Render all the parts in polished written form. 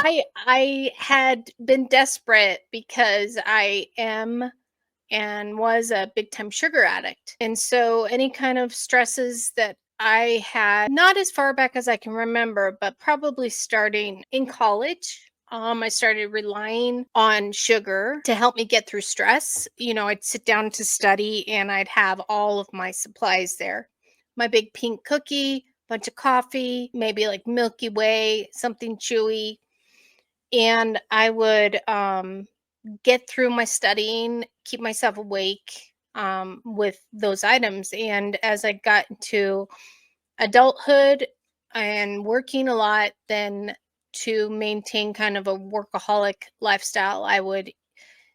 I had been desperate because I am and was a big time sugar addict. And so any kind of stresses that I had, not as far back as I can remember, but probably starting in college. I started relying on sugar to help me get through stress. I'd sit down to study and I'd have all of my supplies there. My big pink cookie, bunch of coffee, maybe like Milky Way, something chewy. And I would get through my studying, keep myself awake with those items. And as I got into adulthood and working a lot, then to maintain kind of a workaholic lifestyle, I would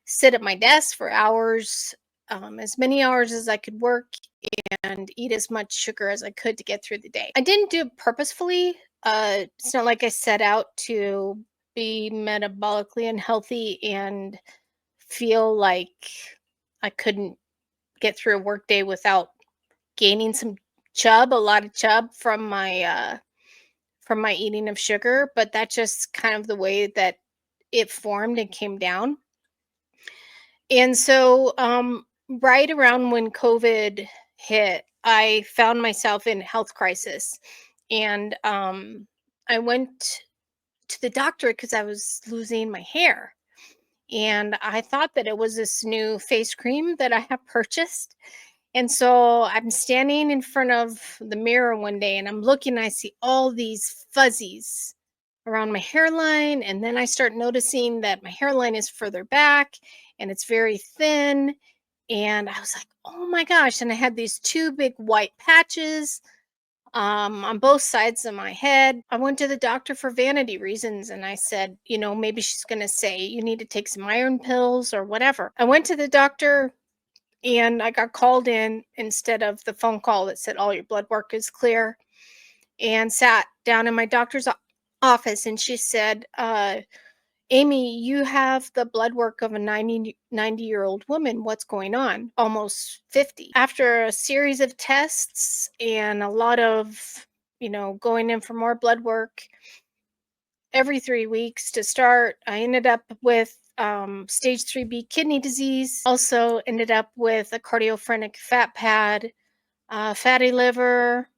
sit at my desk for hours, as many hours as I could work, and eat as much sugar as I could to get through the day. I didn't do it purposefully. It's not like I set out to be metabolically unhealthy and feel like I couldn't get through a workday without gaining some chub, a lot of chub from my eating of sugar, but that's just kind of the way that it formed and came down. And so right around when COVID hit, I found myself in health crisis. And I went to the doctor because I was losing my hair. And I thought that it was this new face cream that I have purchased. And so I'm standing in front of the mirror one day and I'm looking, I see all these fuzzies around my hairline. And then I start noticing that my hairline is further back and it's very thin. And I was like, oh my gosh. And I had these two big white patches on both sides of my head. I went to the doctor for vanity reasons and I said, maybe she's going to say you need to take some iron pills or whatever. I went to the doctor and I got called in instead of the phone call that said all your blood work is clear, and sat down in my doctor's office. And she said, Amy, you have the blood work of a 90-year-old woman. What's going on? Almost 50. After a series of tests and a lot of, going in for more blood work every 3 weeks to start, I ended up with stage 3B kidney disease. Also ended up with a cardiophrenic fat pad, fatty liver,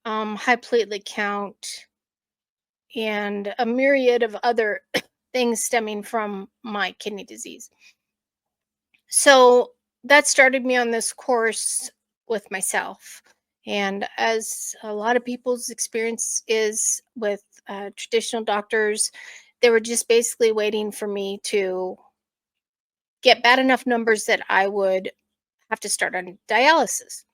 high platelet count, and a myriad of other things stemming from my kidney disease. So that started me on this course with myself. And as a lot of people's experience is with traditional doctors, they were just basically waiting for me to get bad enough numbers that I would have to start on dialysis.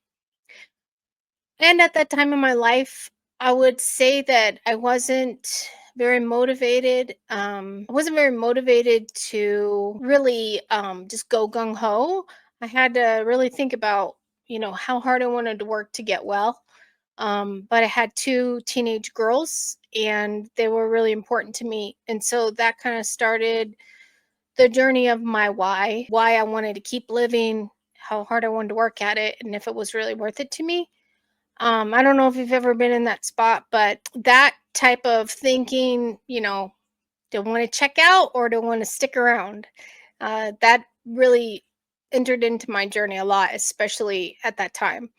And at that time in my life, I would say that I wasn't very motivated. I wasn't very motivated to really just go gung ho. I had to really think about, how hard I wanted to work to get well. But I had two teenage girls and they were really important to me. And so that kind of started the journey of my why I wanted to keep living, how hard I wanted to work at it, and if it was really worth it to me. I don't know if you've ever been in that spot, but that type of thinking, don't want to check out or don't want to stick around. That really entered into my journey a lot, especially at that time.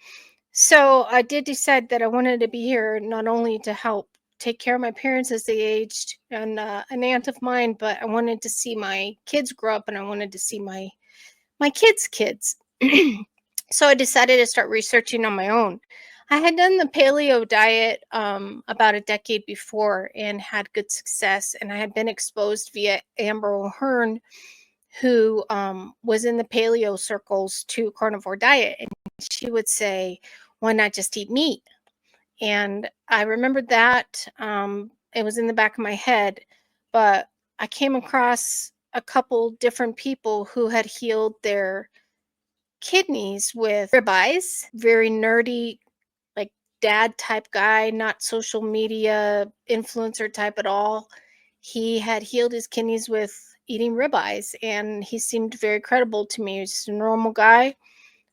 So I did decide that I wanted to be here not only to help take care of my parents as they aged and an aunt of mine, but I wanted to see my kids grow up and I wanted to see my kids' kids. So I decided to start researching on my own. I had done the paleo diet about a decade before and had good success. And I had been exposed via Amber O'Hearn, who was in the paleo circles, to carnivore diet. And she would say, why not just eat meat? And I remembered that. It was in the back of my head. But I came across a couple different people who had healed their kidneys with ribeyes, very nerdy, like dad type guy, not social media influencer type at all. He had healed his kidneys with eating ribeyes and he seemed very credible to me. He's just a normal guy.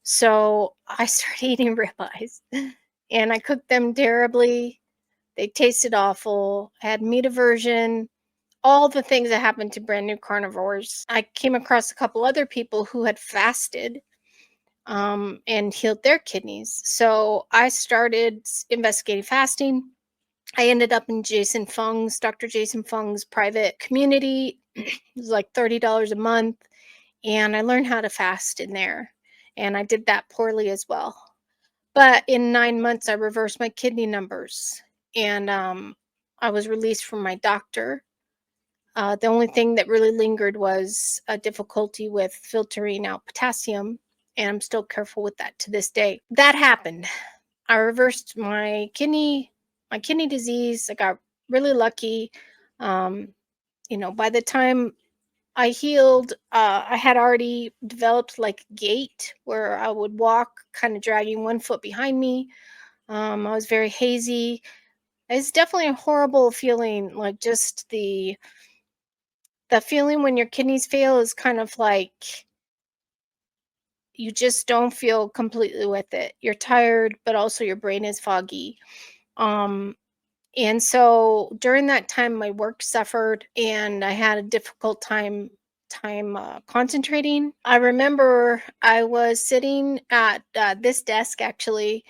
So I started eating ribeyes and I cooked them terribly. They tasted awful. I had meat aversion. all the things that happen to brand new carnivores. I came across a couple other people who had fasted and healed their kidneys. So I started investigating fasting. I ended up in Dr. Jason Fung's private community. It was like $30 a month. And I learned how to fast in there. And I did that poorly as well. But in 9 months, I reversed my kidney numbers. And I was released from my doctor. The only thing that really lingered was a difficulty with filtering out potassium. And I'm still careful with that to this day. That happened. I reversed my kidney disease. I got really lucky. Um, by the time I healed, I had already developed like gait where I would walk kind of dragging one foot behind me. I was very hazy. It's definitely a horrible feeling, like just the feeling when your kidneys fail is kind of like you just don't feel completely with it. You're tired, but also your brain is foggy. Um, And so during that time, my work suffered, and I had a difficult time concentrating. I remember I was sitting at this desk actually,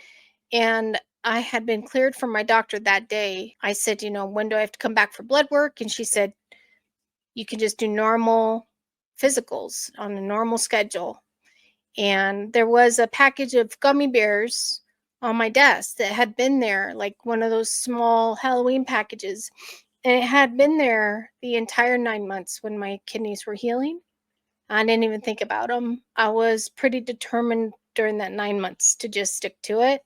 and I had been cleared from my doctor that day. I said, when do I have to come back for blood work? And she said, you can just do normal physicals on a normal schedule. And there was a package of gummy bears on my desk that had been there, like one of those small Halloween packages. And it had been there the entire 9 months when my kidneys were healing. I didn't even think about them. I was pretty determined during that 9 months to just stick to it.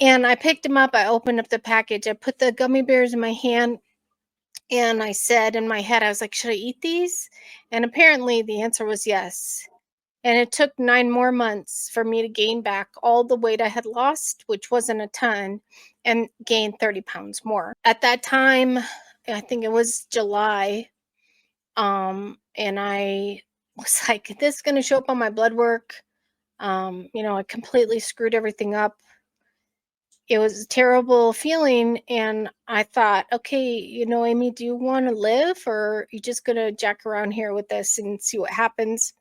And I picked them up. I opened up the package. I put the gummy bears in my hand. And I said in my head, I was like, should I eat these? And apparently the answer was yes. And it took 9 more months for me to gain back all the weight I had lost, which wasn't a ton, and gain 30 pounds more. At that time, I think it was July, and I was like, "This is gonna show up on my blood work." I completely screwed everything up. It was a terrible feeling, and I thought, "Okay, Amy, do you wanna live, or are you just gonna jack around here with this and see what happens?"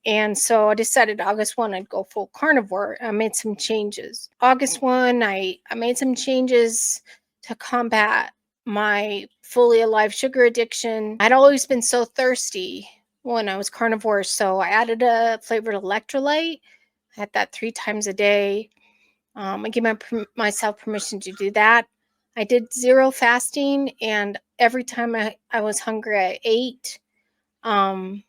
And so I decided August 1, I'd go full carnivore. I made some changes. August 1, I made some changes to combat my fully alive sugar addiction. I'd always been so thirsty when I was carnivore. So I added a flavored electrolyte. I had that 3 times a day. I gave myself permission to do that. I did zero fasting. And every time I was hungry, I ate. Um,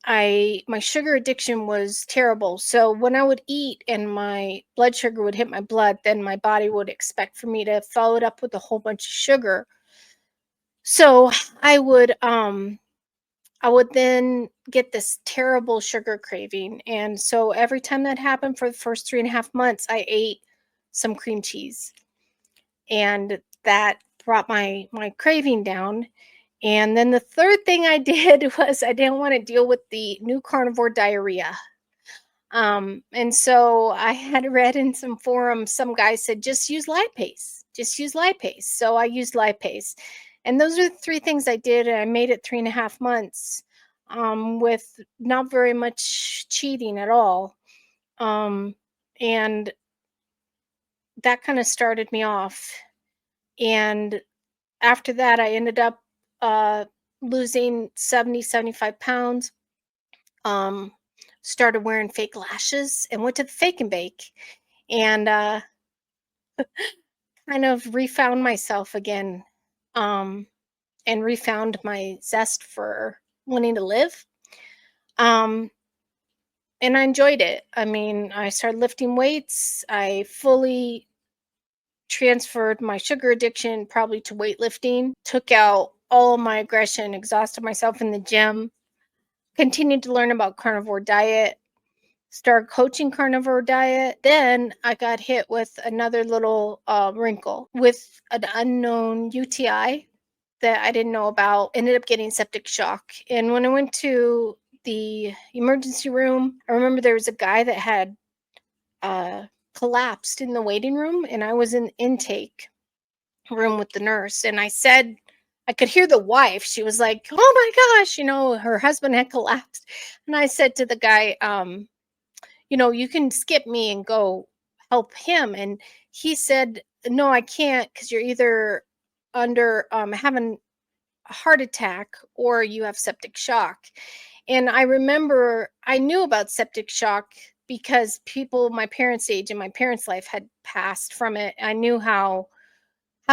my sugar addiction was terrible. So when I would eat and my blood sugar would hit my blood, then my body would expect for me to follow it up with a whole bunch of sugar. So I would then get this terrible sugar craving. And so every time that happened for the first 3.5 months, I ate some cream cheese. And that brought my craving down. And then the third thing I did was I didn't want to deal with the new carnivore diarrhea. And so I had read in some forums, some guy said, just use lipase, just use lipase. So I used lipase. And those are the three things I did. And I made it 3.5 months with not very much cheating at all. And that kind of started me off. And after that, I ended up uh, losing 70, 75 pounds. Um, Started wearing fake lashes and went to the fake and bake, and kind of refound myself again, um, and refound my zest for wanting to live. Um, and I enjoyed it. I mean, I started lifting weights. I fully transferred my sugar addiction probably to weightlifting, took out all of my aggression, exhausted myself in the gym, continued to learn about carnivore diet, started coaching carnivore diet. Then I got hit with another little wrinkle with an unknown UTI that I didn't know about. Ended up getting septic shock. And when I went to the emergency room, I remember there was a guy that had uh, collapsed in the waiting room, and I was in intake room with the nurse. And I could hear the wife. She was like, "Oh my gosh," her husband had collapsed. And I said to the guy, "You can skip me and go help him." And he said, "No, I can't, because you're either under having a heart attack or you have septic shock." And I remember I knew about septic shock because people my parents' age in my parents' life had passed from it. I knew how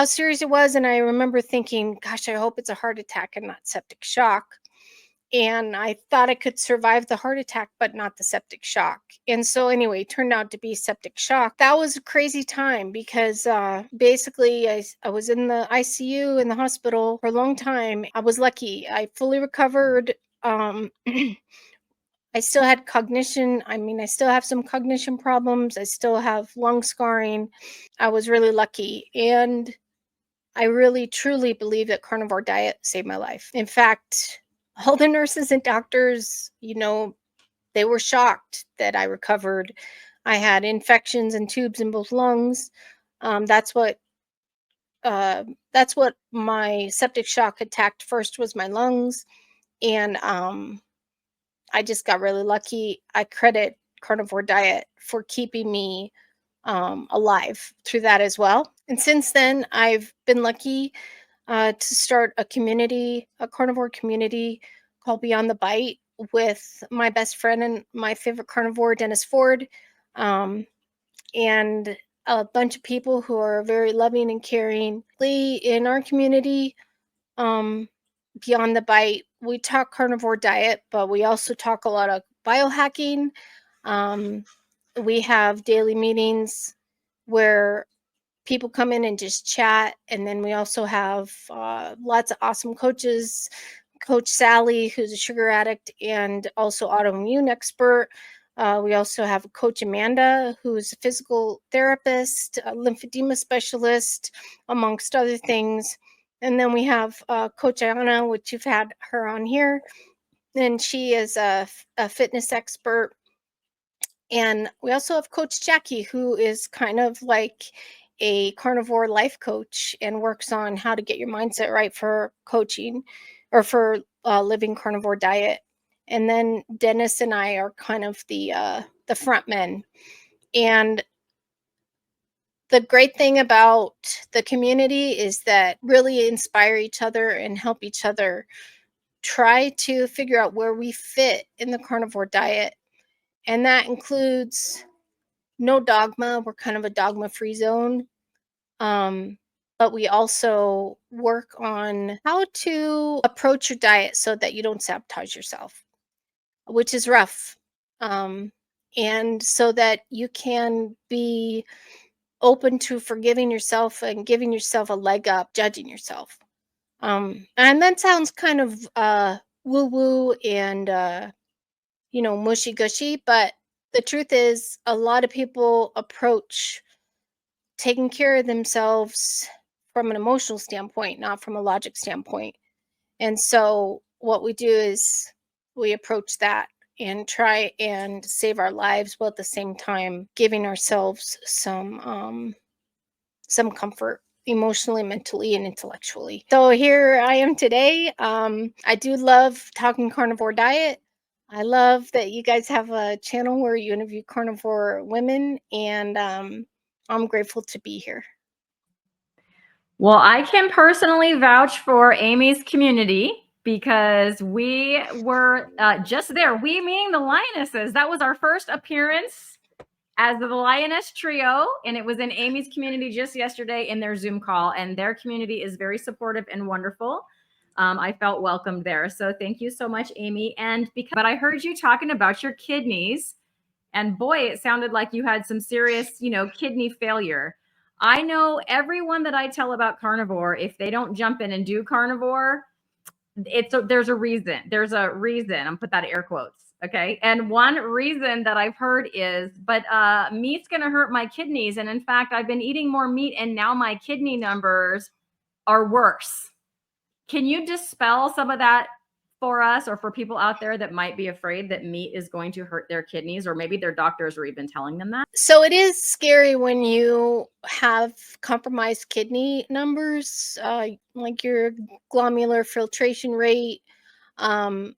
serious it was, and I remember thinking, "Gosh, I hope it's a heart attack and not septic shock." And I thought I could survive the heart attack, but not the septic shock. And so, anyway, it turned out to be septic shock. That was a crazy time because basically, I was in the ICU in the hospital for a long time. I was lucky. I fully recovered. I still had cognition. I mean, I still have some cognition problems. I still have lung scarring. I was really lucky. And I really truly believe that carnivore diet saved my life. In fact, all the nurses and doctors, they were shocked that I recovered. I had infections and tubes in both lungs. Um, that's what that's what my septic shock attacked first, was my lungs. And I just got really lucky. I credit carnivore diet for keeping me alive through that as well. And since then, I've been lucky to start a carnivore community called Beyond the Bite, with my best friend and my favorite carnivore, Dennis Ford, um, and a bunch of people who are very loving and caring. In our community, um, Beyond the Bite, we talk carnivore diet, but we also talk a lot of biohacking. Um, we have daily meetings where people come in and just chat. And then we also have lots of awesome coaches. Coach Sally, who's a sugar addict and also autoimmune expert. We also have Coach Amanda, who's a physical therapist, a lymphedema specialist, amongst other things. And then we have Coach Anna, which you've had her on here. And she is a fitness expert. And we also have Coach Jackie, who is kind of like a carnivore life coach and works on how to get your mindset right for coaching or for living carnivore diet. And then Dennis and I are kind of the front men. And the great thing about the community is that really inspire each other and help each other try to figure out where we fit in the carnivore diet. And that includes no dogma. We're kind of a dogma free zone. But we also work on how to approach your diet so that you don't sabotage yourself, which is rough. And so that you can be open to forgiving yourself and giving yourself a leg up, judging yourself. And that sounds kind of woo woo and mushy gushy, but the truth is a lot of people approach taking care of themselves from an emotional standpoint, not from a logic standpoint. And so what we do is we approach that and try and save our lives, while at the same time giving ourselves some comfort emotionally, mentally, and intellectually. So here I am today. I do love talking carnivore diet. I love that you guys have a channel where you interview carnivore women, and I'm grateful to be here. Well, I can personally vouch for Amy's community because we were just there. We, meaning the Lionesses. That was our first appearance as the Lioness trio, and it was in Amy's community just yesterday in their Zoom call. And their community is very supportive and wonderful. I felt welcomed there. So thank you so much, Amy. But I heard you talking about your kidneys, and boy, it sounded like you had some serious, kidney failure. I know everyone that I tell about carnivore, if they don't jump in and do carnivore, there's a reason. There's a reason. I'm put that air quotes. Okay. And one reason that I've heard is, but meat's going to hurt my kidneys. And in fact, I've been eating more meat and now my kidney numbers are worse. Can you dispel some of that for us or for people out there that might be afraid that meat is going to hurt their kidneys, or maybe their doctors are even telling them that? So it is scary when you have compromised kidney numbers, like your glomerular filtration rate, um,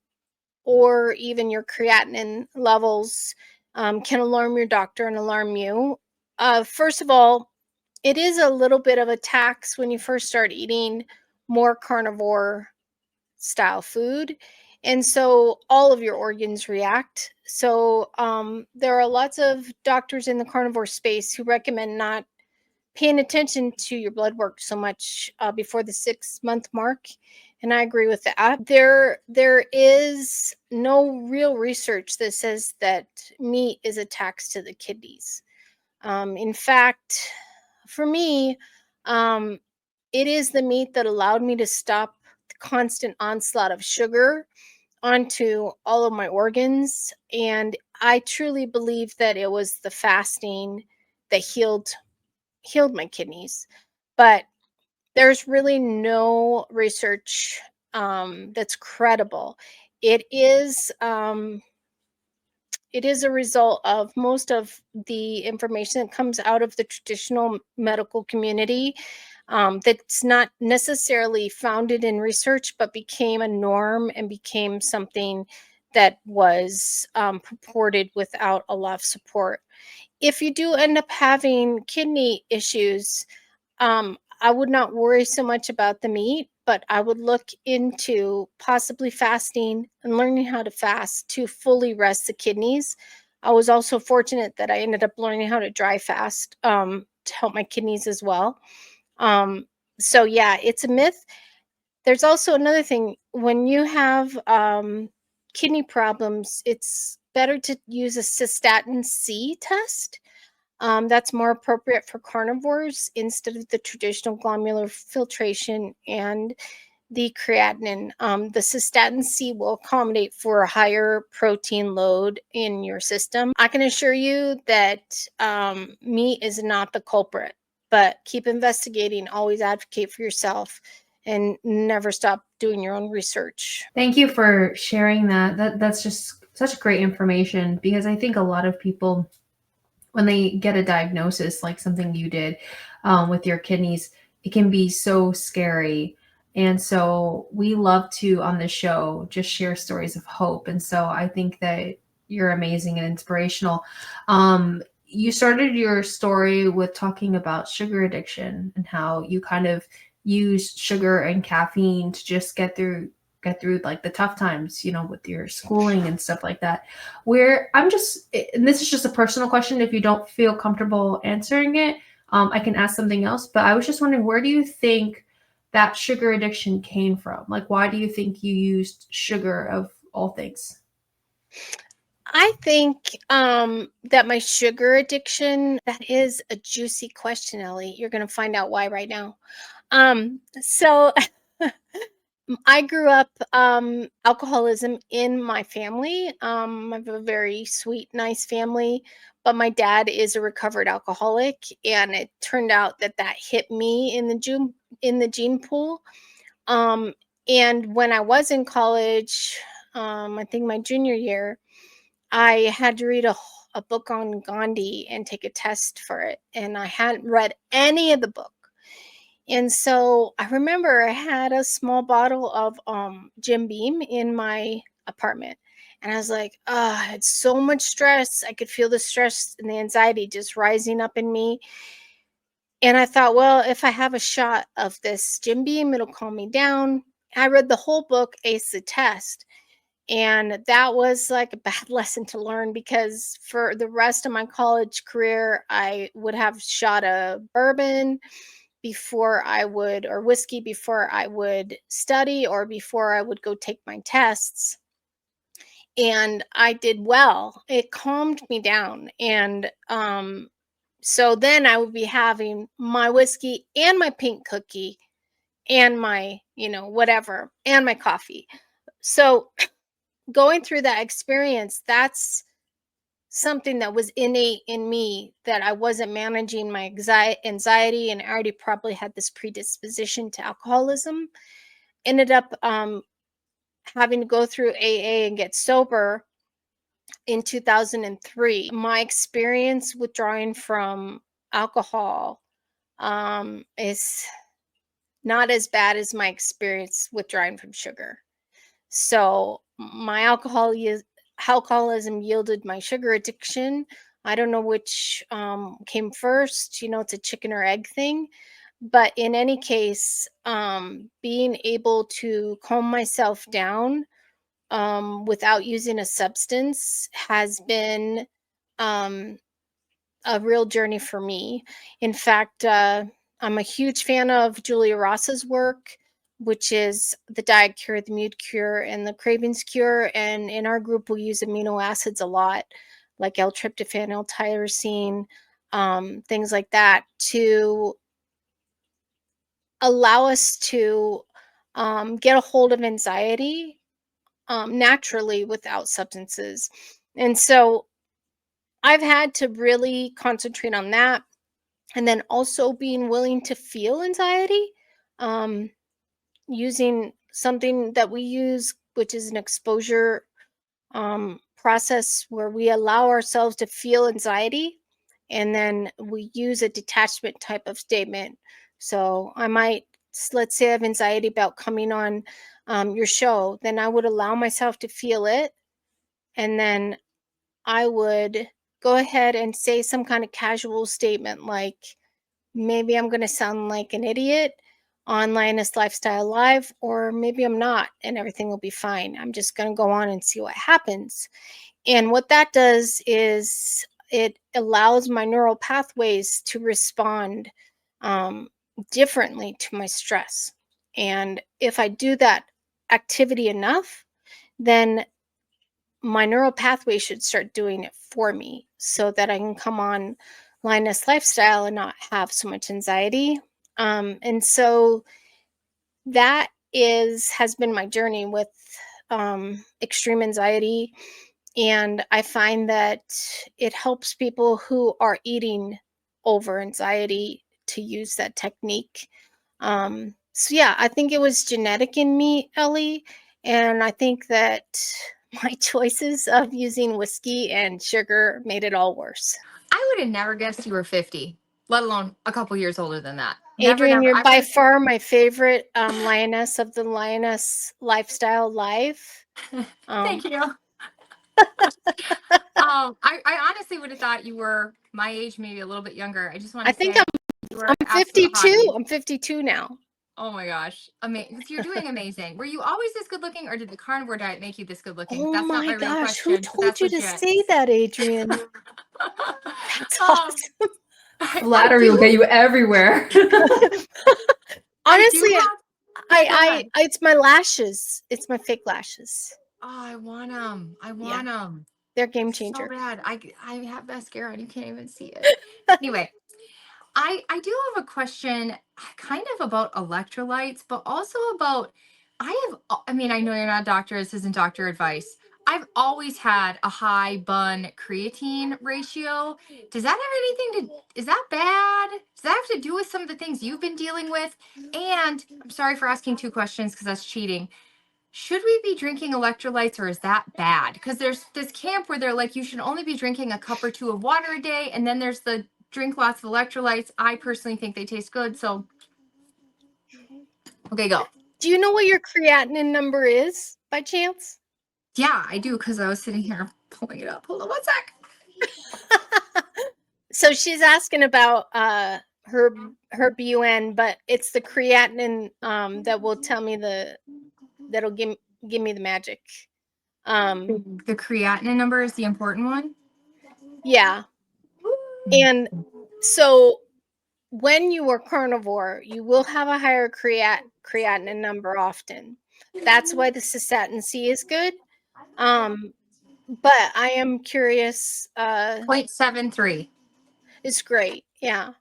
or even your creatinine levels can alarm your doctor and alarm you. First of all, it is a little bit of a tax when you first start eating more carnivore style food. And so all of your organs react. So there are lots of doctors in the carnivore space who recommend not paying attention to your blood work so much before the 6 month mark. And I agree with that. There is no real research that says that meat is a tax to the kidneys. In fact, for me, um, it is the meat that allowed me to stop the constant onslaught of sugar onto all of my organs. And I truly believe that it was the fasting that healed my kidneys. But there's really no research that's credible. It is it is a result of most of the information that comes out of the traditional medical community, that's not necessarily founded in research, but became a norm and became something that was purported without a lot of support. If you do end up having kidney issues, I would not worry so much about the meat, but I would look into possibly fasting and learning how to fast to fully rest the kidneys. I was also fortunate that I ended up learning how to dry fast to help my kidneys as well. Um, so yeah, it's a myth. There's also another thing when you have kidney problems, it's better to use a cystatin C test. That's more appropriate for carnivores instead of the traditional glomerular filtration and the creatinine. The cystatin C will accommodate for a higher protein load in your system. I can assure you that meat is not the culprit, but keep investigating. Always advocate for yourself and never stop doing your own research. Thank you for sharing that. That's just such great information, because I think a lot of people, when they get a diagnosis like something you did with your kidneys, it can be so scary. And so we love to, on the show, just share stories of hope. And so I think that you're amazing and inspirational. You started your story with talking about sugar addiction and how you kind of used sugar and caffeine to just get through like the tough times, you know, with your schooling and stuff like that. Where I'm just, and this is just a personal question, if you don't feel comfortable answering it, I can ask something else. But I was just wondering, where do you think that sugar addiction came from? Like, why do you think you used sugar of all things? I think that my sugar addiction, that is a juicy question, Ellie. You're going to find out why right now. So I grew up alcoholism in my family. I have a very sweet, nice family, but my dad is a recovered alcoholic, and it turned out that that hit me in the gene pool. Um, and when I was in college, I think my junior year, I had to read a book on Gandhi and take a test for it, and I hadn't read any of the book. And so I remember I had a small bottle of Jim Beam in my apartment. And I was like, oh, I had so much stress. I could feel the stress and the anxiety just rising up in me. And I thought, well, if I have a shot of this Jim Beam, it'll calm me down. I read the whole book, Ace the Test. And that was like a bad lesson to learn, because for the rest of my college career, I would have shot a bourbon before I would, or whiskey before I would study or before I would go take my tests. And I did well. It calmed me down. And so then I would be having my whiskey and my pink cookie and my, whatever, and my coffee. So going through that experience, that's something that was innate in me, that I wasn't managing my anxiety, and I already probably had this predisposition to alcoholism. Ended up having to go through AA and get sober in 2003, my experience withdrawing from alcohol is not as bad as my experience withdrawing from sugar. So my alcoholism yielded my sugar addiction. I don't know which came first. It's a chicken or egg thing. But in any case, being able to calm myself down without using a substance has been a real journey for me. In fact, I'm a huge fan of Julia Ross's work, which is the diet cure, the mood cure, and the cravings cure. And in our group, we use amino acids a lot, like L-tryptophan, L-tyrosine, things like that, to allow us to get a hold of anxiety naturally without substances. And so I've had to really concentrate on that. And then also being willing to feel anxiety, using something that we use, which is an exposure process where we allow ourselves to feel anxiety. And then we use a detachment type of statement. So I might, let's say I have anxiety about coming on your show, then I would allow myself to feel it. And then I would go ahead and say some kind of casual statement like, maybe I'm going to sound like an idiot on Lioness Lifestyle Live, or maybe I'm not, and everything will be fine. I'm just going to go on and see what happens. And what that does is it allows my neural pathways to respond differently to my stress. And if I do that activity enough, then my neural pathway should start doing it for me so that I can come on Lioness Lifestyle and not have so much anxiety. And so that has been my journey with extreme anxiety. And I find that it helps people who are eating over anxiety to use that technique. So yeah, I think it was genetic in me, Ellie. And I think that my choices of using whiskey and sugar made it all worse. I would have never guessed you were 50, let alone a couple years older than that. Never, Adrian, never. you're I by would've- far my favorite lioness of the Lioness Lifestyle Live. Thank you. I honestly would have thought you were my age, maybe a little bit younger. I just want I to think say you were I'm an absolute 52. hottie. I'm 52 now. Oh my gosh. You're doing amazing. Were you always this good looking, or did the carnivore diet make you this good looking? Oh That's not my my real gosh, who question. But told that's you to legit. say that, Adrian? That's awesome. Flattery will get you everywhere. Honestly, I it's my lashes. It's my fake lashes. Oh, I want them. I want them. They're a game So changer. bad. I have mascara and you can't even see it. Anyway, I do have a question kind of about electrolytes, but also about I know you're not a doctor, this isn't doctor advice. I've always had a high bun creatine ratio. Does that have anything is that bad? Does that have to do with some of the things you've been dealing with? And I'm sorry for asking two questions because that's cheating. Should we be drinking electrolytes, or is that bad? Because there's this camp where they're like, you should only be drinking a cup or two of water a day. And then there's the drink lots of electrolytes. I personally think they taste good. So, okay, go. Do you know what your creatinine number is by chance? Yeah, I do, because I was sitting here pulling it up. Hold on one sec. So she's asking about her BUN, but it's the creatinine that will tell me that'll give me the magic. The creatinine number is the important one. Yeah. And so when you are carnivore, you will have a higher creatinine number often. That's why the cystatin C is good. But I am curious. 0.73. It's great. Yeah.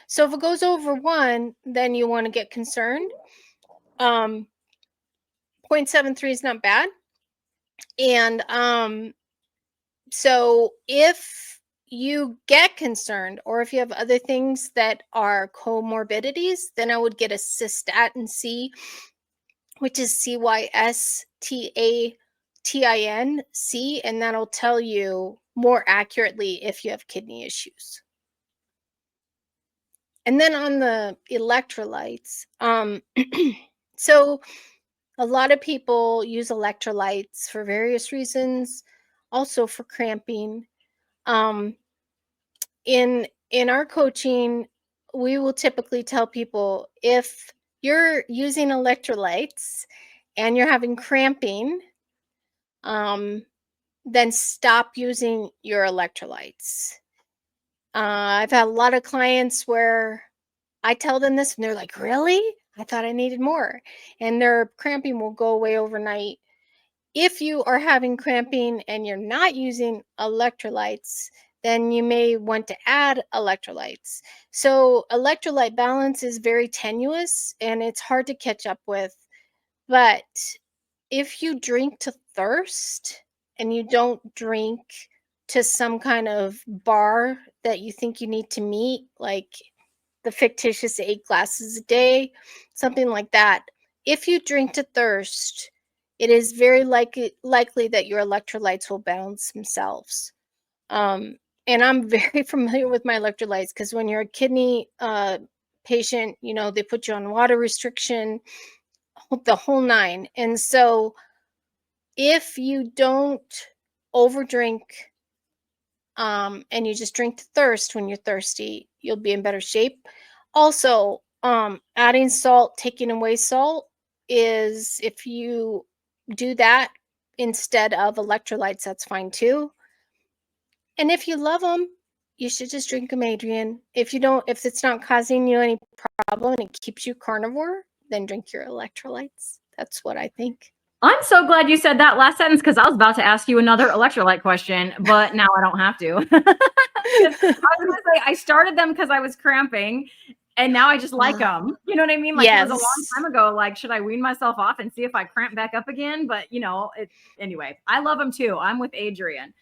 So if it goes over 1, then you want to get concerned. 0.73 is not bad. And so if you get concerned, or if you have other things that are comorbidities, then I would get a cystatin C, which is CYST. TATINC, and that'll tell you more accurately if you have kidney issues. And then on the electrolytes, so a lot of people use electrolytes for various reasons, also for cramping. In our coaching, we will typically tell people, if you're using electrolytes and you're having cramping, then stop using your electrolytes. I've had a lot of clients where I tell them this and they're like, really? I thought I needed more. And their cramping will go away overnight. If you are having cramping and you're not using electrolytes, then you may want to add electrolytes. So electrolyte balance is very tenuous and it's hard to catch up with. But if you drink to thirst and you don't drink to some kind of bar that you think you need to meet, like the fictitious 8 glasses a day, something like that. If you drink to thirst, it is very likely that your electrolytes will balance themselves. And I'm very familiar with my electrolytes because when you're a kidney patient, you know, they put you on water restriction, the whole nine. And so if you don't overdrink and you just drink to thirst when you're thirsty, you'll be in better shape. Also, adding salt, taking away salt is, if you do that instead of electrolytes, that's fine too. And if you love them, you should just drink them, Adrian. If it's not causing you any problem and it keeps you carnivore, then drink your electrolytes. That's what I think. I'm so glad you said that last sentence because I was about to ask you another electrolyte question, but now I don't have to. I was going to say I started them because I was cramping, and now I just like them. You know what I mean? Like, yes. It was a long time ago. Like, should I wean myself off and see if I cramp back up again? But, you know, anyway, I love them too. I'm with Adrian.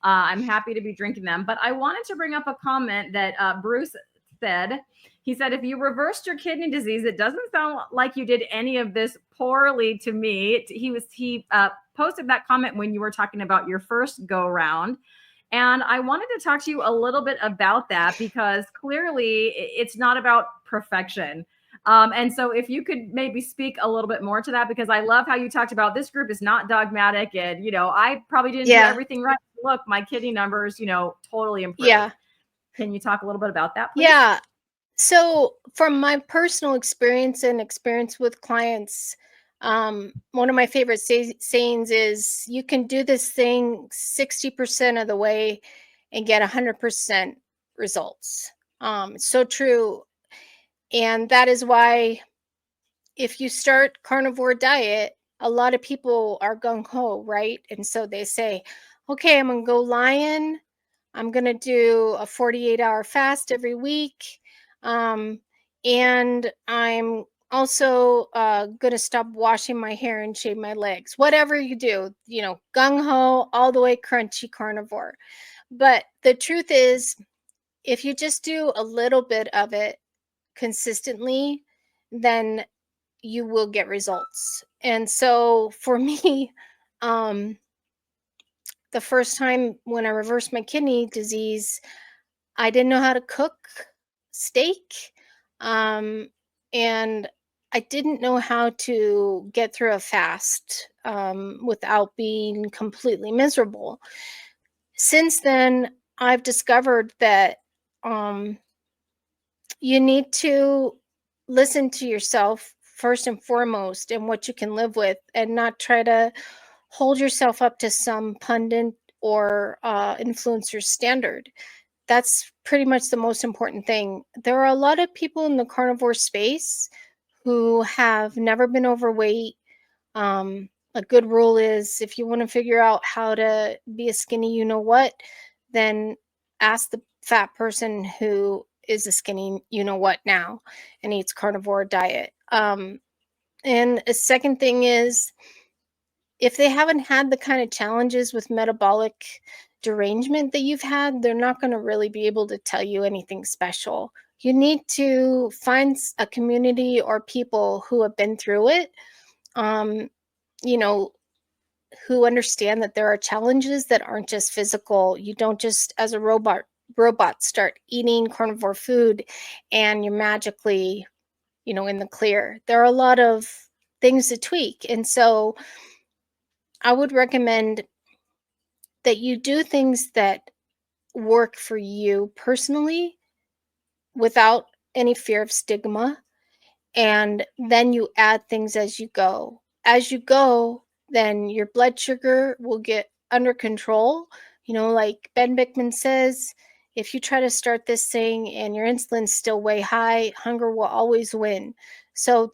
I'm happy to be drinking them. But I wanted to bring up a comment that Bruce said. He said, if you reversed your kidney disease, it doesn't sound like you did any of this poorly to me. He posted that comment when you were talking about your first go round. And I wanted to talk to you a little bit about that because clearly it's not about perfection. And so if you could maybe speak a little bit more to that, because I love how you talked about this group is not dogmatic. And, you know, I probably didn't do everything right. Look, my kidney numbers, you know, totally improved. Yeah. Can you talk a little bit about that, please? Yeah. So from my personal experience and experience with clients, one of my favorite sayings is, you can do this thing 60% of the way and get 100% results. It's so true. And that is why if you start carnivore diet, a lot of people are gung-ho, right? And so they say, okay, I'm going to go Lion. I'm going to do a 48-hour fast every week. And I'm also going to stop washing my hair and shave my legs. Whatever you do, you know, gung-ho, all the way crunchy carnivore. But the truth is, if you just do a little bit of it consistently, then you will get results. And so for me, the first time when I reversed my kidney disease, I didn't know how to cook steak. And I didn't know how to get through a fast without being completely miserable. Since then, I've discovered that you need to listen to yourself first and foremost and what you can live with, and not try to hold yourself up to some pundit or influencer standard. That's pretty much the most important thing. There are a lot of people in the carnivore space who have never been overweight. A good rule is, if you want to figure out how to be a skinny you-know-what, then ask the fat person who is a skinny you-know-what now and eats carnivore diet. And a second thing is, if they haven't had the kind of challenges with metabolic derangement that you've had, they're not going to really be able to tell you anything special. You need to find a community or people who have been through it. You know, who understand that there are challenges that aren't just physical. You don't just, as a robot, start eating carnivore food and you're magically, in the clear. There are a lot of things to tweak. And so I would recommend that you do things that work for you personally without any fear of stigma. And then you add things as you go. As you go, then your blood sugar will get under control. Like Ben Bickman says, if you try to start this thing and your insulin's still way high, hunger will always win. So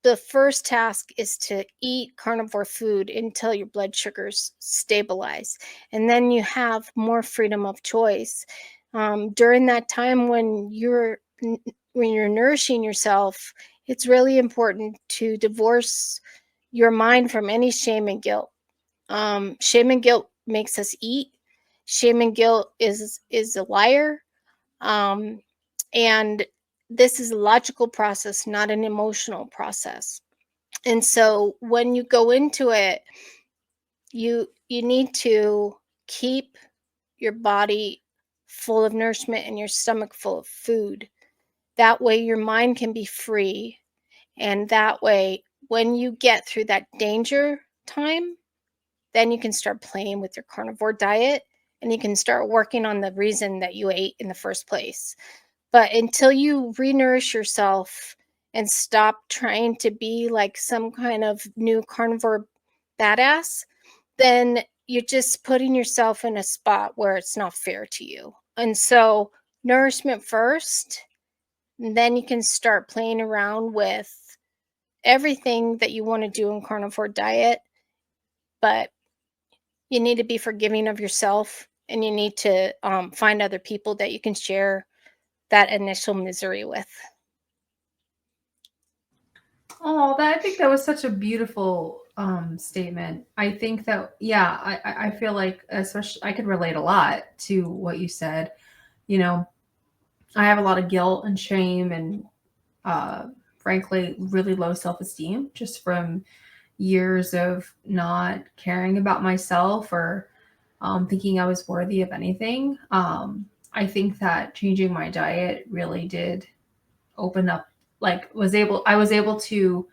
the first task is to eat carnivore food until your blood sugars stabilize. And then you have more freedom of choice. During that time when you're nourishing yourself, it's really important to divorce your mind from any shame and guilt. Shame and guilt makes us eat. Shame and guilt is a liar. And this is a logical process, not an emotional process. And so when you go into it, you need to keep your body full of nourishment and your stomach full of food. That way your mind can be free. And that way, when you get through that danger time, then you can start playing with your carnivore diet and you can start working on the reason that you ate in the first place. But until you re-nourish yourself and stop trying to be like some kind of new carnivore badass, then you're just putting yourself in a spot where it's not fair to you. And so nourishment first, and then you can start playing around with everything that you want to do in carnivore diet. But you need to be forgiving of yourself, and you need to find other people that you can share that initial misery with. Oh, I think that was such a beautiful statement. I think that, yeah, I feel like, especially, I could relate a lot to what you said. I have a lot of guilt and shame and, frankly, really low self-esteem just from years of not caring about myself or thinking I was worthy of anything. I think that changing my diet really did open up, I was able to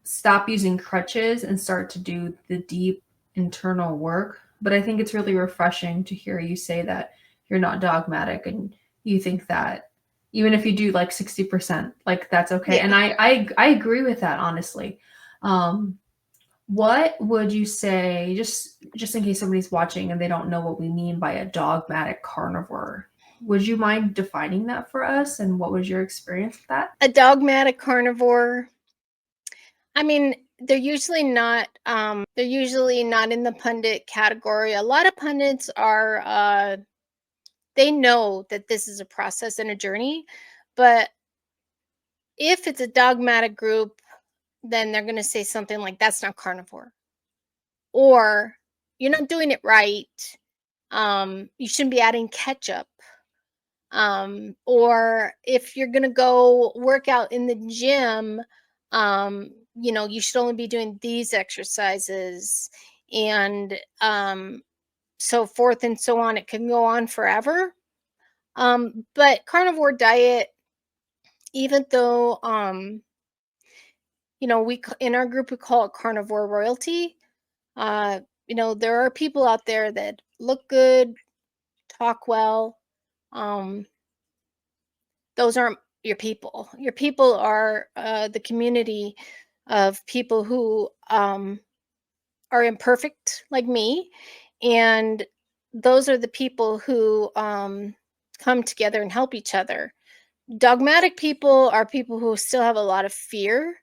stop using crutches and start to do the deep internal work. But I think it's really refreshing to hear you say that you're not dogmatic and you think that even if you do 60%, that's okay. Yeah. And I agree with that, honestly. What would you say, just in case somebody's watching and they don't know what we mean by a dogmatic carnivore? Would you mind defining that for us? And what was your experience with that? A dogmatic carnivore, I mean, they're usually not in the pundit category. A lot of pundits are they know that this is a process and a journey, but if it's a dogmatic group, then they're going to say something like, that's not carnivore, or you're not doing it right. You shouldn't be adding ketchup. Or if you're going to go work out in the gym, you should only be doing these exercises, and so forth and so on. It can go on forever. But carnivore diet, even though we in our group we call it carnivore royalty. There are people out there that look good, talk well. Those aren't your people. Your people are the community of people who are imperfect like me, and those are the people who come together and help each other. Dogmatic people are people who still have a lot of fear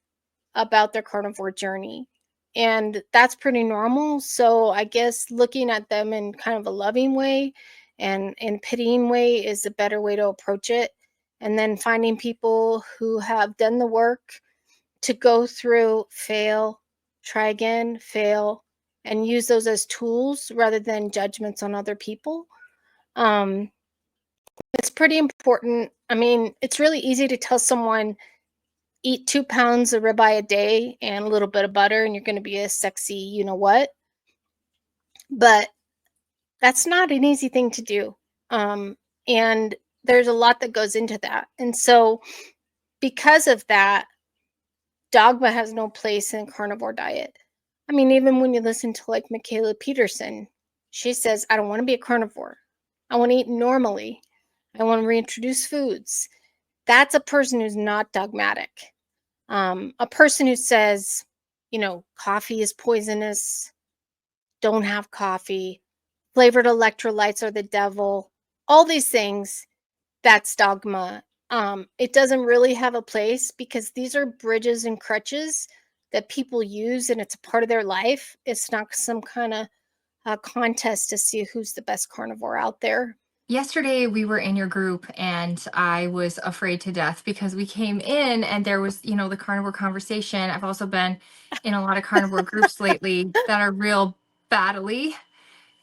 about their carnivore journey, and that's pretty normal. So I guess looking at them in kind of a loving way and in pitying way is a better way to approach it. And then finding people who have done the work to go through, fail, try again, fail, and use those as tools rather than judgments on other people. It's pretty important. I mean, it's really easy to tell someone, eat 2 pounds of ribeye a day and a little bit of butter, and you're going to be a sexy, you know what? But that's not an easy thing to do. And there's a lot that goes into that. And so because of that, dogma has no place in carnivore diet. I mean, even when you listen to like Michaela Peterson, she says, I don't want to be a carnivore. I want to eat normally. I want to reintroduce foods. That's a person who's not dogmatic. A person who says, coffee is poisonous, don't have coffee, flavored electrolytes are the devil, all these things, that's dogma. It doesn't really have a place because these are bridges and crutches that people use and it's a part of their life. It's not some kind of contest to see who's the best carnivore out there. Yesterday we were in your group and I was afraid to death because we came in and there was, the carnivore conversation. I've also been in a lot of carnivore groups lately that are real battly.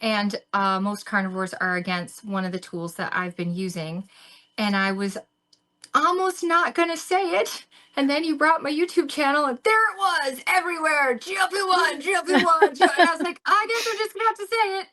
And most carnivores are against one of the tools that I've been using. And I was almost not going to say it. And then you brought my YouTube channel and there it was everywhere. GLP-1, GLP-1. And I was like, I guess we're just going to have to say it.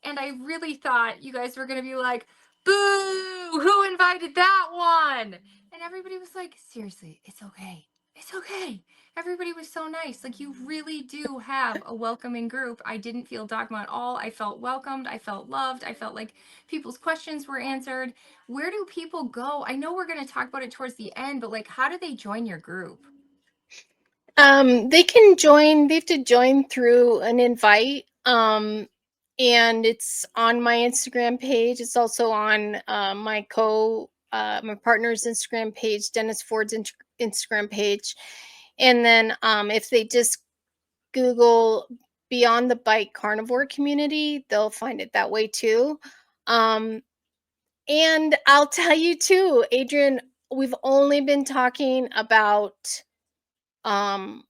And I really thought you guys were going to be like, boo, who invited that one? And everybody was like, seriously, it's okay. It's okay. Everybody was so nice. Like, you really do have a welcoming group. I didn't feel dogma at all. I felt welcomed. I felt loved. I felt like people's questions were answered. Where do people go? I know we're going to talk about it towards the end, but like, how do they join your group? They have to join through an invite. And it's on my Instagram page. It's also on my partner's Instagram page, Dennis Ford's Instagram page. And then if they just Google Beyond the Bite Carnivore Community, they'll find it that way too. And I'll tell you too, Adrian, we've only been talking about GLP-1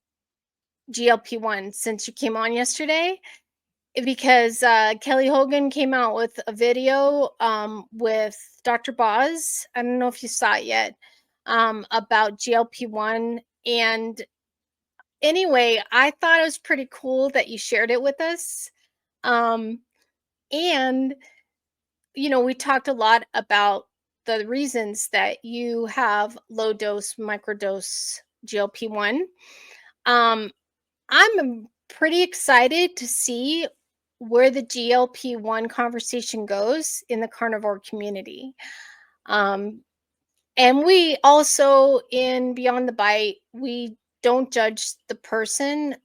since you came on yesterday because Kelly Hogan came out with a video with Dr. Boz. I don't know if you saw it yet, about GLP-1. And anyway, I thought it was pretty cool that you shared it with us. And, we talked a lot about the reasons that you have low dose, microdose GLP-1. I'm pretty excited to see where the GLP-1 conversation goes in the carnivore community. And we also, in Beyond the Bite, we don't judge the person.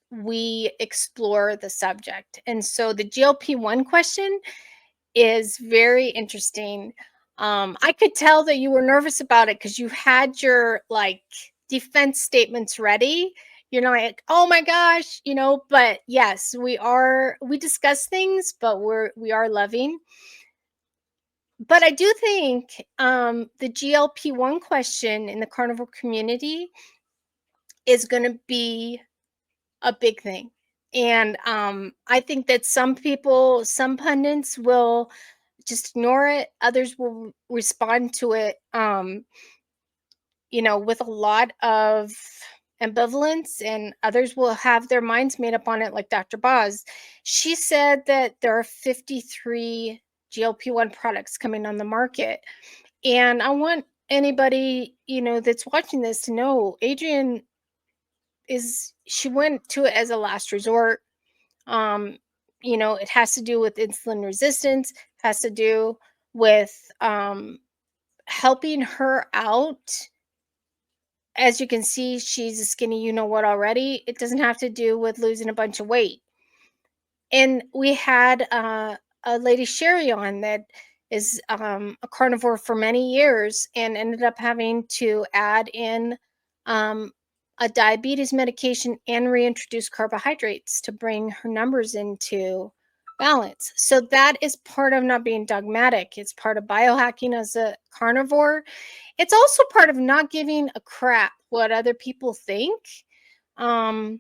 We explore the subject. And so the GLP-1 question is very interesting. I could tell that you were nervous about it because you had your defense statements ready. You're not like, oh my gosh, but yes, we discuss things, but we are loving. But I do think the GLP-1 question in the carnivore community is going to be a big thing. And I think that some pundits will just ignore it. Others will respond to it, with a lot of ambivalence, and others will have their minds made up on it, like Dr. Boz. She said that there are 53 GLP-1 products coming on the market. And I want anybody, that's watching this to know Adrian she went to it as a last resort. It has to do with insulin resistance, has to do with helping her out. As you can see, she's a skinny already. It doesn't have to do with losing a bunch of weight. And we had a lady Sherry on that is a carnivore for many years and ended up having to add in a diabetes medication and reintroduce carbohydrates to bring her numbers into balance. So that is part of not being dogmatic. It's part of biohacking as a carnivore. It's also part of not giving a crap what other people think. And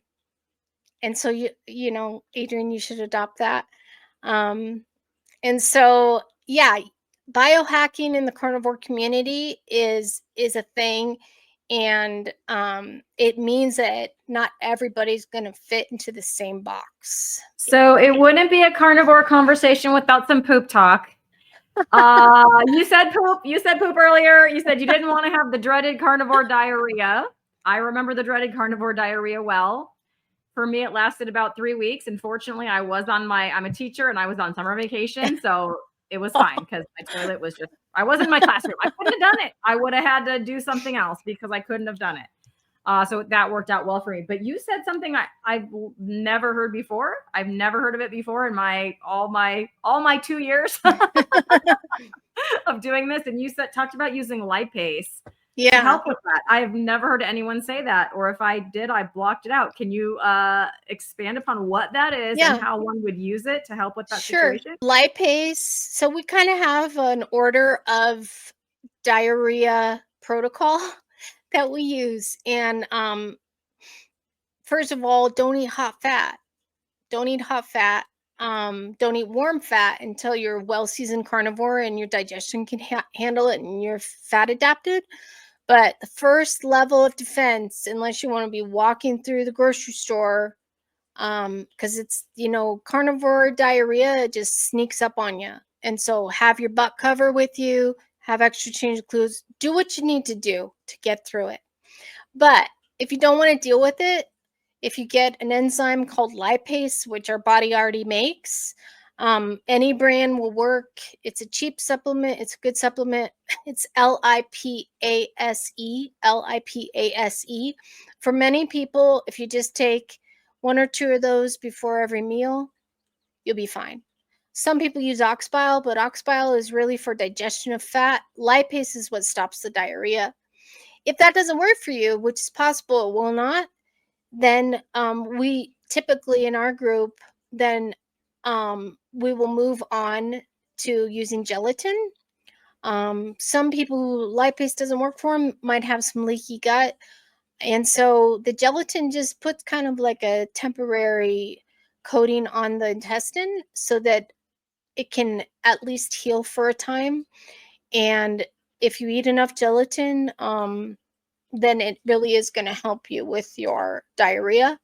so Adrian, you should adopt that. And so biohacking in the carnivore community is a thing. And it means that not everybody's going to fit into the same box. So it wouldn't be a carnivore conversation without some poop talk. You said poop. You said poop earlier. You said you didn't want to have the dreaded carnivore diarrhea. I remember the dreaded carnivore diarrhea well. For me, it lasted about 3 weeks. Unfortunately, I'm a teacher and I was on summer vacation. So it was fine because my toilet was I wasn't in my classroom. I couldn't have done it. I would have had to do something else because I couldn't have done it. So that worked out well for me. But you said something I've never heard before. I've never heard of it before in all my 2 years of doing this. And you talked about using lipase to help with that. I've never heard anyone say that, or if I did, I blocked it out. Can you expand upon what that is and how one would use it to help with that situation? Lipase. So we kind of have an order of diarrhea protocol that we use. And first of all, don't eat hot fat. Don't eat hot fat. Don't eat warm fat until you're well-seasoned carnivore and your digestion can handle it and you're fat adapted. But the first level of defense, unless you want to be walking through the grocery store, because it's, carnivore diarrhea just sneaks up on you. And so have your butt cover with you, have extra change of clothes, do what you need to do to get through it. But if you don't want to deal with it, if you get an enzyme called lipase, which our body already makes, any brand will work. It's a cheap supplement. It's a good supplement. It's lipase, lipase. For many people, if you just take 1 or 2 of those before every meal, you'll be fine. Some people use ox bile, but ox bile is really for digestion of fat. Lipase is what stops the diarrhea. If that doesn't work for you, which is possible it will not, then we typically in our group, then we will move on to using gelatin. Some people who lipase doesn't work for them might have some leaky gut. And so the gelatin just puts kind of like a temporary coating on the intestine so that it can at least heal for a time. And if you eat enough gelatin, then it really is going to help you with your diarrhea.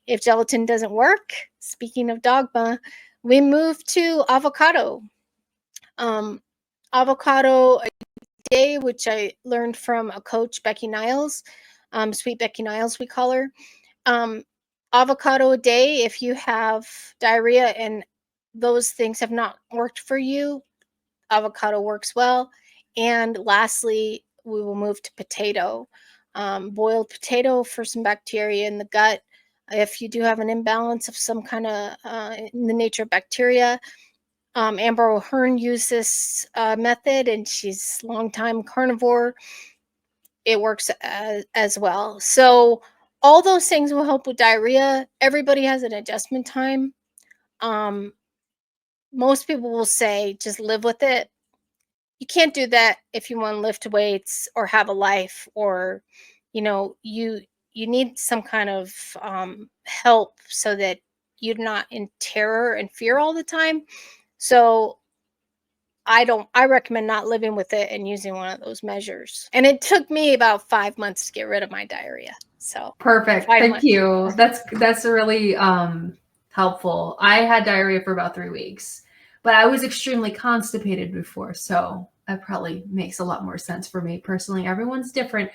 If gelatin doesn't work, speaking of dogma, we move to avocado. Avocado a day, which I learned from a coach, Becky Niles, Sweet Becky Niles, we call her. Avocado a day, if you have diarrhea and those things have not worked for you, avocado works well. And lastly, we will move to potato. Boiled potato for some bacteria in the gut. If you do have an imbalance of some kind of in the nature of bacteria, Amber O'Hearn used this method, and she's a longtime carnivore. It works as well. So all those things will help with diarrhea. Everybody has an adjustment time. Most people will say just live with it. You can't do that if you want to lift weights or have a life, or you need some kind of help so that you're not in terror and fear all the time. So I recommend not living with it and using one of those measures. And it took me about 5 months to get rid of my diarrhea. So perfect. Thank you. That's really helpful. I had diarrhea for about 3 weeks, but I was extremely constipated before, so that probably makes a lot more sense for me personally. Everyone's different.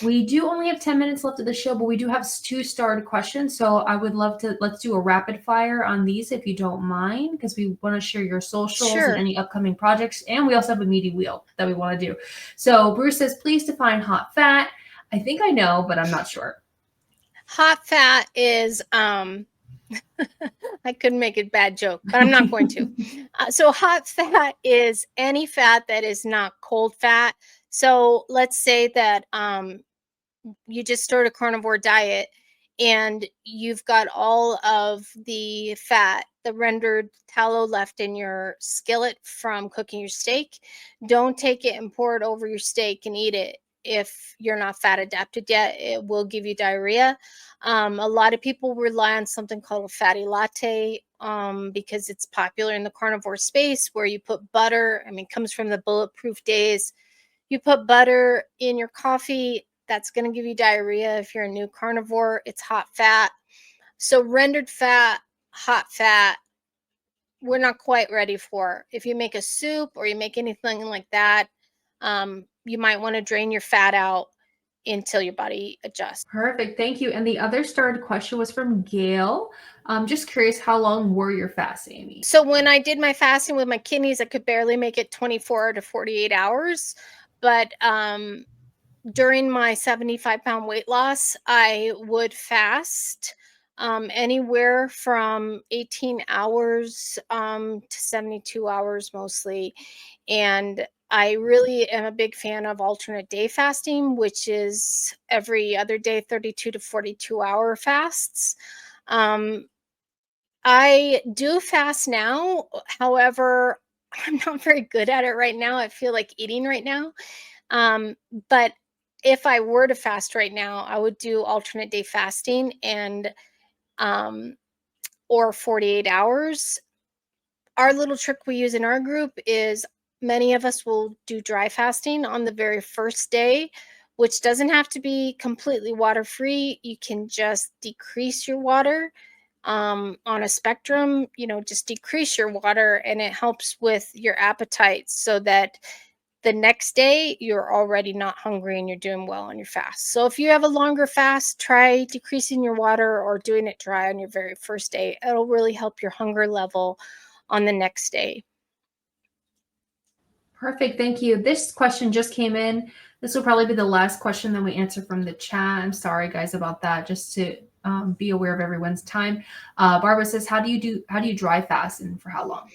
We do only have 10 minutes left of the show, but we do have 2 starred questions. So I would love to, let's do a rapid fire on these if you don't mind, because we want to share your socials and any upcoming projects. And we also have a meaty wheel that we want to do. So Bruce says, please define hot fat. I think I know, but I'm not sure. Hot fat is, I couldn't make a bad joke, but I'm not going to. So hot fat is any fat that is not cold fat. So let's say that you just started a carnivore diet and you've got all of the fat, the rendered tallow left in your skillet from cooking your steak. Don't take it and pour it over your steak and eat it. If you're not fat adapted yet, it will give you diarrhea. A lot of people rely on something called a fatty latte because it's popular in the carnivore space, where you put butter. I mean, it comes from the bulletproof days. You put butter in your coffee That's going to give you diarrhea if you're a new carnivore. It's hot fat. So rendered fat, hot fat, we're not quite ready for. If you make a soup or you make anything like that, you might want to drain your fat out until your body adjusts. Perfect. Thank you. And the other started question was from Gail. Just curious, how long were your fasts, Amy? So when I did my fasting with my kidneys, I could barely make it 24 to 48 hours. But during my 75-pound weight loss, I would fast anywhere from 18 hours to 72 hours mostly. And I really am a big fan of alternate day fasting, which is every other day, 32 to 42 hour fasts. I do fast now. However, I'm not very good at it right now. I feel like eating right now. But if I were to fast right now, I would do alternate day fasting and or 48 hours. Our little trick we use in our group is many of us will do dry fasting on the very first day, which doesn't have to be completely water free. You can just decrease your water on a spectrum, just decrease your water, and it helps with your appetite so that the next day you're already not hungry and you're doing well on your fast. So if you have a longer fast, try decreasing your water or doing it dry on your very first day. It'll really help your hunger level on the next day. Perfect. Thank you. This question just came in. This will probably be the last question that we answer from the chat. I'm sorry, guys, about that. Just to be aware of everyone's time. Barbara says, "How do you dry fast and for how long?"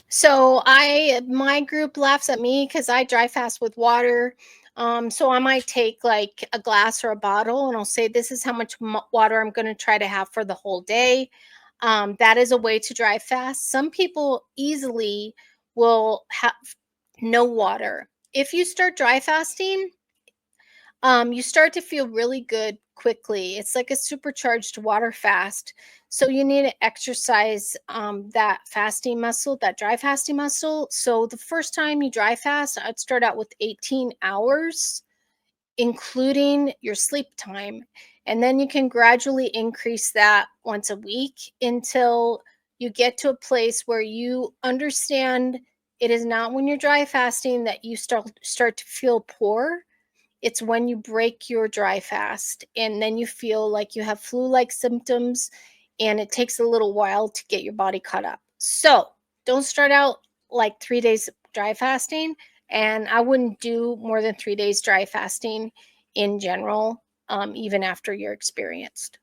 So my group laughs at me because I dry fast with water. So I might take like a glass or a bottle, and I'll say this is how much water I'm going to try to have for the whole day. That is a way to dry fast. Some people easily will have no water. If you start dry fasting, you start to feel really good quickly. It's like a supercharged water fast. So you need to exercise that fasting muscle, that dry fasting muscle. So the first time you dry fast, I'd start out with 18 hours, including your sleep time. And then you can gradually increase that once a week until you get to a place where you understand it is not when you're dry fasting that you start to feel poor. It's when you break your dry fast and then you feel like you have flu-like symptoms, and it takes a little while to get your body caught up. So don't start out like 3 days dry fasting, and I wouldn't do more than 3 days dry fasting in general, even after you're experienced.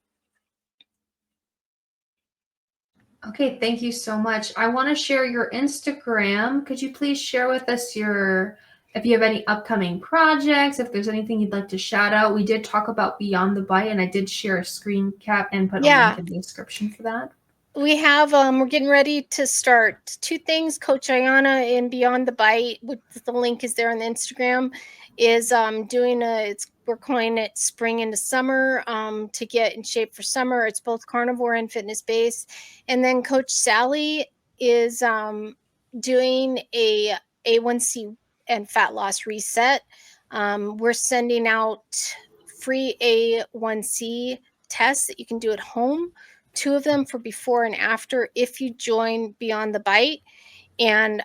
Okay, thank you so much. I want to share your Instagram. Could you please share with us if you have any upcoming projects, if there's anything you'd like to shout out? We did talk about Beyond the Bite, and I did share a screen cap and put a link in the description for that. We have we're getting ready to start 2 things. Coach Ayana in Beyond the Bite, which the link is there on the Instagram, is we're calling it spring into summer to get in shape for summer. It's both carnivore and fitness based. And then Coach Sally is doing a A1C and fat loss reset. We're sending out free A1C tests that you can do at home, 2 of them for before and after if you join Beyond the Bite. And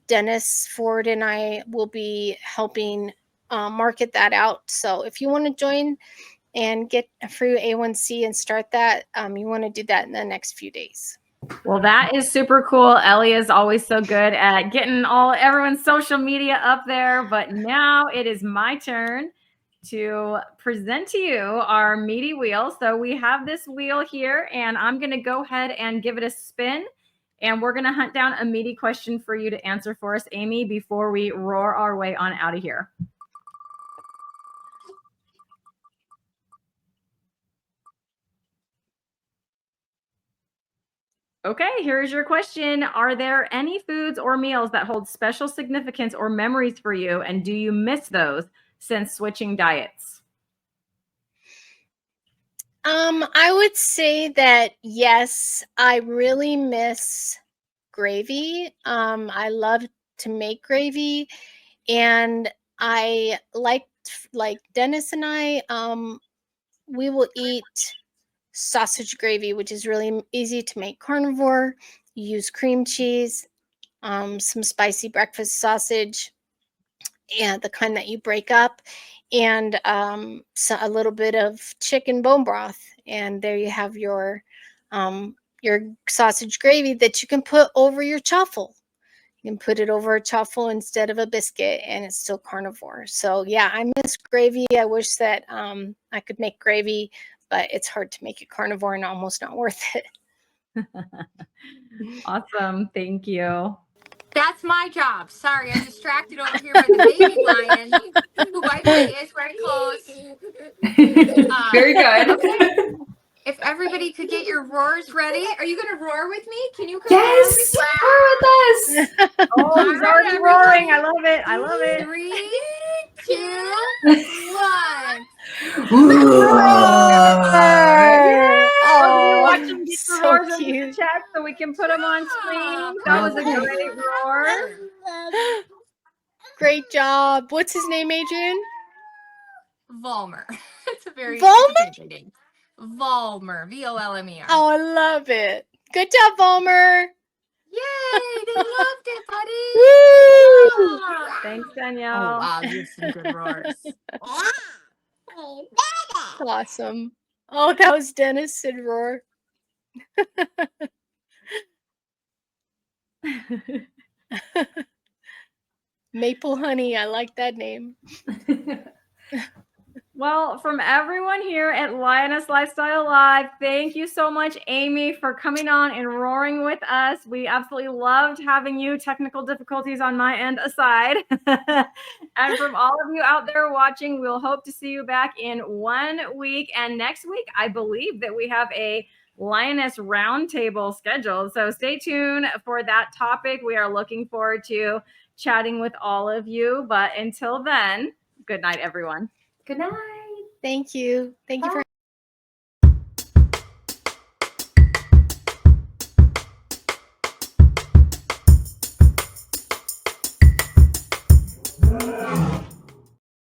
Dennis Ford and I will be helping market that out. So if you want to join and get a free A1C and start that, you want to do that in the next few days. Well, that is super cool. Ellie is always so good at getting everyone's social media up there. But now it is my turn to present to you our meaty wheel. So we have this wheel here, and I'm going to go ahead and give it a spin. And we're going to hunt down a meaty question for you to answer for us, Amy, before we roar our way on out of here. Okay, here's your question. Are there any foods or meals that hold special significance or memories for you? And do you miss those since switching diets? I would say that yes, I really miss gravy. I love to make gravy, and I like like Dennis and I, we will eat sausage gravy, which is really easy to make carnivore. You use cream cheese, some spicy breakfast sausage, and the kind that you break up, and a little bit of chicken bone broth, and there you have your sausage gravy that you can put over your chaffle. You can put it over a chaffle instead of a biscuit, and it's still carnivore. So yeah, I miss gravy. I wish that I could make gravy, but it's hard to make it carnivore and almost not worth it. Awesome. Thank you. That's my job. Sorry, I'm distracted over here by the baby lion, who, by the way, is very close. Very good. Okay. If everybody could get your roars ready. Are you going to roar with me? Can you come Yes, roar with us. Oh, he's already roaring. I love it. I love it. 3, 2, 1. Oh, watching these so roars in the cute. chat so we can put them on screen. That was a great roar. Great job. What's his name, Adrian? Volmer. It's a very Volmer? name. Volmer. Volmer. Oh, I love it. Good job, Volmer. Yay! They loved it, buddy. Woo! Thanks, Danielle. Oh wow, you have some good roars. Awesome. Oh, that was Dennis and Roar. Maple Honey. I like that name. Well, from everyone here at Lioness Lifestyle Live, thank you so much, Amy, for coming on and roaring with us. We absolutely loved having you, technical difficulties on my end aside. And from all of you out there watching, we'll hope to see you back in 1 week. And next week, I believe that we have a Lioness Roundtable scheduled. So stay tuned for that topic. We are looking forward to chatting with all of you. But until then, good night, everyone. Good night. Thank you. Thank you for